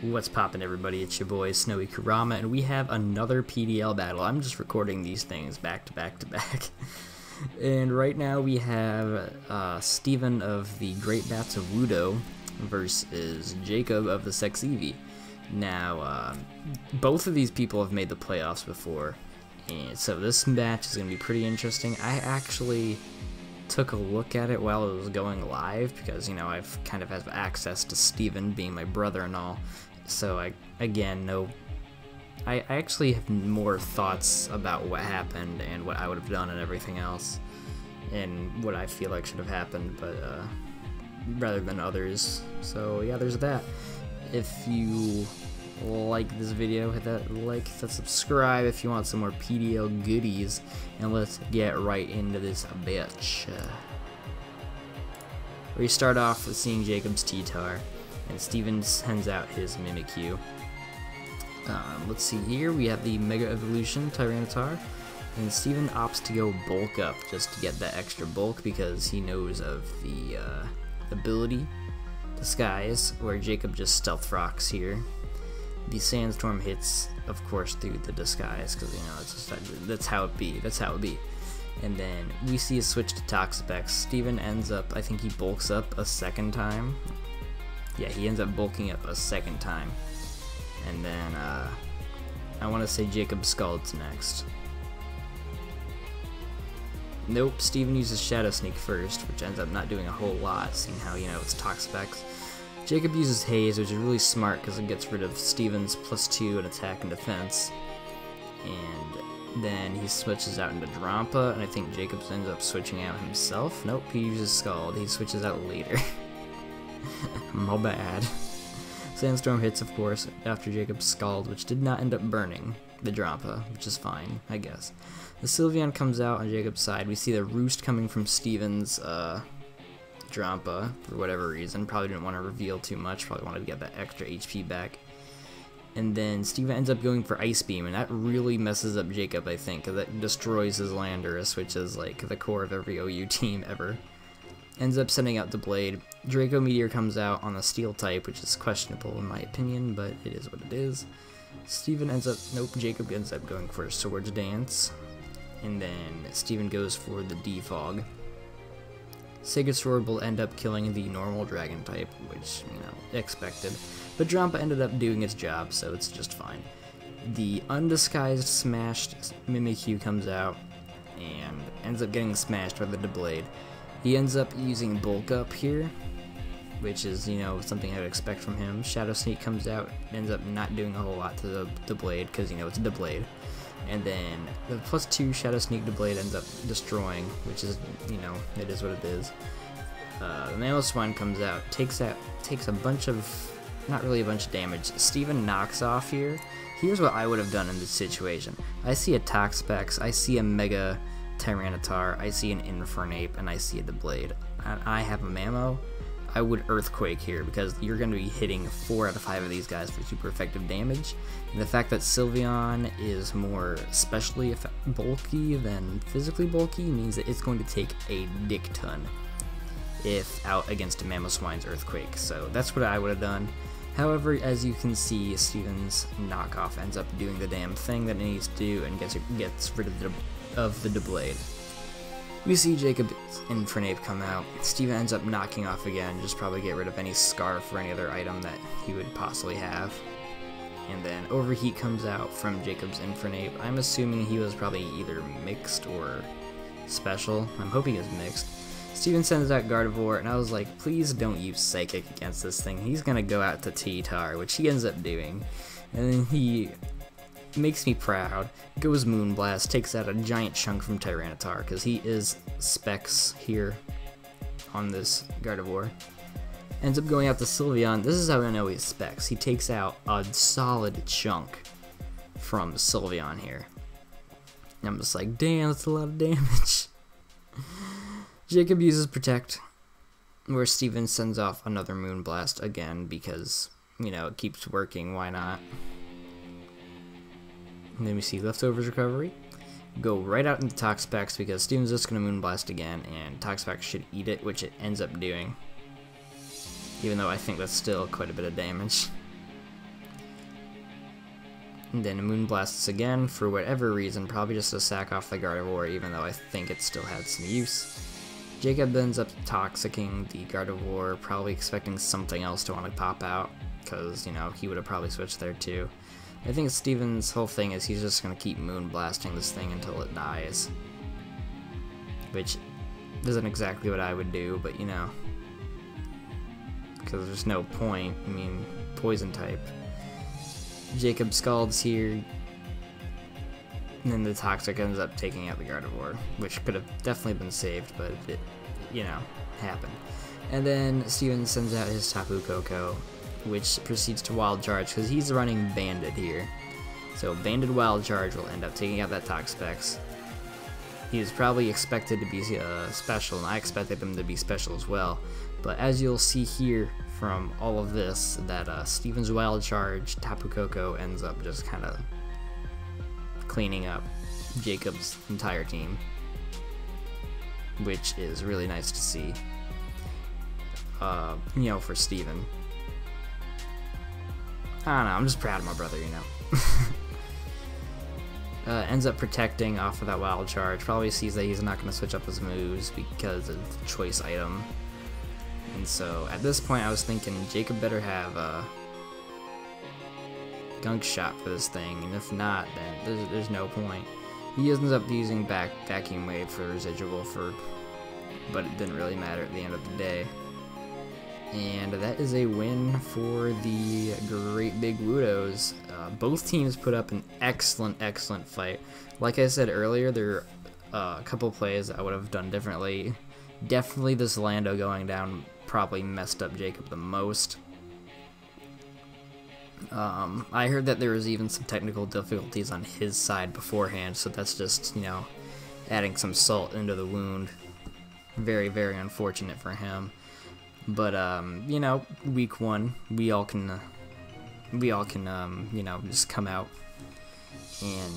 What's poppin', everybody? It's your boy SnowyKurama, and we have another PDL battle. I'm just recording these things back to back to back. And right now we have Steven of the Great Bats of Woodo versus Jacob of the Sexeevee. Now, both of these people have made the playoffs before, and so this match is going to be pretty interesting. I actually took a look at it while it was going live because, you know, I've kind of have access to Steven being my brother and all. So I actually have more thoughts about what happened and what I would have done and everything else, and what I feel like should have happened, but rather than others. So yeah, there's that. If you like this video, hit that like, hit that subscribe if you want some more PDL goodies, and let's get right into this bitch. We start off with seeing Jacob's T-Tar, and Steven sends out his Mimikyu. Let's see here, we have the Mega Evolution Tyranitar, and Steven opts to go bulk up just to get that extra bulk because he knows of the ability Disguise, where Jacob just stealth rocks here. The Sandstorm hits, of course, through the Disguise because, you know, it's just, that's how it be. That's how it be. And then we see a switch to Toxapex. Steven ends up, I think he bulks up a second time. Yeah, he ends up bulking up a second time. And then, I want to say Jacob Scalds next. Nope, Steven uses Shadow Sneak first, which ends up not doing a whole lot, seeing how, you know, it's Toxapex. Jacob uses Haze, which is really smart because it gets rid of Steven's +2 in attack and defense. And then he switches out into Drampa, and I think Jacob ends up switching out himself. Nope, he uses Scald. He switches out later. My bad. Sandstorm hits, of course, after Jacob's Scald, which did not end up burning the Drampa, which is fine, I guess. The Sylveon comes out on Jacob's side. We see the Roost coming from Steven's Drampa for whatever reason. Probably didn't want to reveal too much. Probably wanted to get that extra HP back. And then Steven ends up going for Ice Beam, and that really messes up Jacob, I think, because that destroys his Landorus, which is like the core of every OU team ever. Ends up sending out the Blade. Draco Meteor comes out on the Steel type, which is questionable in my opinion, but it is what it is. Steven ends up, nope, Jacob ends up going for a Swords Dance. And then Steven goes for the Defog. Sacred Sword will end up killing the normal Dragon type, which, you know, expected. But Drampa ended up doing its job, so it's just fine. The Undisguised Smashed Mimikyu comes out and ends up getting smashed by the Blade. He ends up using Bulk Up here, which is, you know, something I would expect from him. Shadow Sneak comes out, ends up not doing a whole lot to the Blade, because, you know, it's a Blade. And then the +2 Shadow Sneak Blade ends up destroying, which is, you know, it is what it is. The Mamoswine comes out, takes a bunch of, not really a bunch of damage. Steven knocks off here. Here's what I would have done in this situation. I see a Toxapex, I see a Mega Tyranitar, I see an Infernape, and I see the Blade. And I have a Mamo. I would Earthquake here because you're going to be hitting 4 out of 5 of these guys for super effective damage. And the fact that Sylveon is more specially bulky than physically bulky means that it's going to take a dick ton if out against a Mamoswine's Earthquake. So that's what I would have done. However, as you can see, Steven's knockoff ends up doing the damn thing that it needs to do and gets rid of the Blade. We see Jacob's Infernape come out. Steven ends up knocking off again, just probably get rid of any Scarf or any other item that he would possibly have. And then Overheat comes out from Jacob's Infernape. I'm assuming he was probably either mixed or special. I'm hoping he was mixed. Steven sends out Gardevoir, and I was like, please don't use Psychic against this thing. He's gonna go out to T-Tar, which he ends up doing. And then he makes me proud, goes Moonblast, takes out a giant chunk from Tyranitar, because he is Specs here on this Gardevoir. Ends up going out to Sylveon. This is how I know he's Specs. He takes out a solid chunk from Sylveon here. And I'm just like, damn, that's a lot of damage. Jacob uses Protect, where Steven sends off another Moonblast again, because, you know, it keeps working, why not? And then we see Leftovers Recovery. Go right out into Toxapex because Steven's just going to Moonblast again, and Toxapex should eat it, which it ends up doing. Even though I think that's still quite a bit of damage. And then Moonblasts again for whatever reason, probably just to sack off the Gardevoir, even though I think it still had some use. Jacob ends up Toxicking the Gardevoir, probably expecting something else to want to pop out, because, you know, he would have probably switched there too. I think Steven's whole thing is he's just going to keep Moonblasting this thing until it dies. Which isn't exactly what I would do, but you know. Because there's no point. I mean, poison type. Jacob Scalds here. And then the Toxic ends up taking out the Gardevoir, which could have definitely been saved, but it, you know, happened. And then Steven sends out his Tapu Koko, which proceeds to Wild Charge, because he's running Banded here. So Banded Wild Charge will end up taking out that Toxapex. He was probably expected to be special, and I expected him to be special as well. But as you'll see here from all of this, that Steven's Wild Charge, Tapu Koko ends up just kind of cleaning up Jacob's entire team, which is really nice to see. You know, for Steven. I don't know, I'm just proud of my brother, you know. Ends up protecting off of that Wild Charge. Probably sees that he's not going to switch up his moves because of the choice item. And so, at this point, I was thinking Jacob better have a Gunk Shot for this thing, and if not, then there's no point. He ends up using Vacuum Wave for residual, but it didn't really matter at the end of the day. And that is a win for the Great Big Woodos. Both teams put up an excellent fight. Like I said earlier, there are a couple plays I would have done differently. Definitely this Lando going down probably messed up Jacob the most. I heard that there was even some technical difficulties on his side beforehand, so that's just, you know, adding some salt into the wound. Very unfortunate for him. But, you know, week one, we all can, you know, just come out and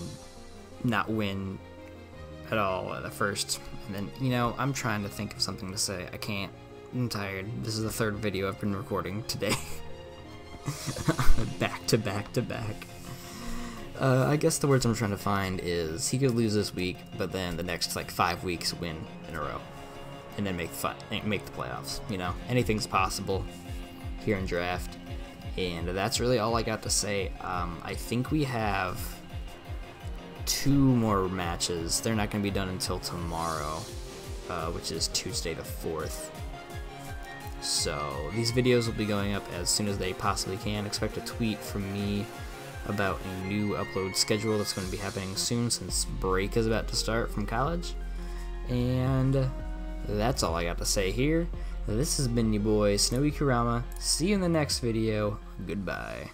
not win at all at the first. And then, you know, I'm trying to think of something to say. I can't. I'm tired. This is the third video I've been recording today. back to back. I guess the words I'm trying to find is he could lose this week, but then the next, like, 5 weeks win in a row. And then make the playoffs, you know? Anything's possible here in draft. And that's really all I got to say. I think we have 2 more matches. They're not going to be done until tomorrow, which is Tuesday the 4th. So these videos will be going up as soon as they possibly can. Expect a tweet from me about a new upload schedule that's going to be happening soon, since break is about to start from college. And that's all I got to say here. This has been your boy, SnowyKurama. See you in the next video. Goodbye.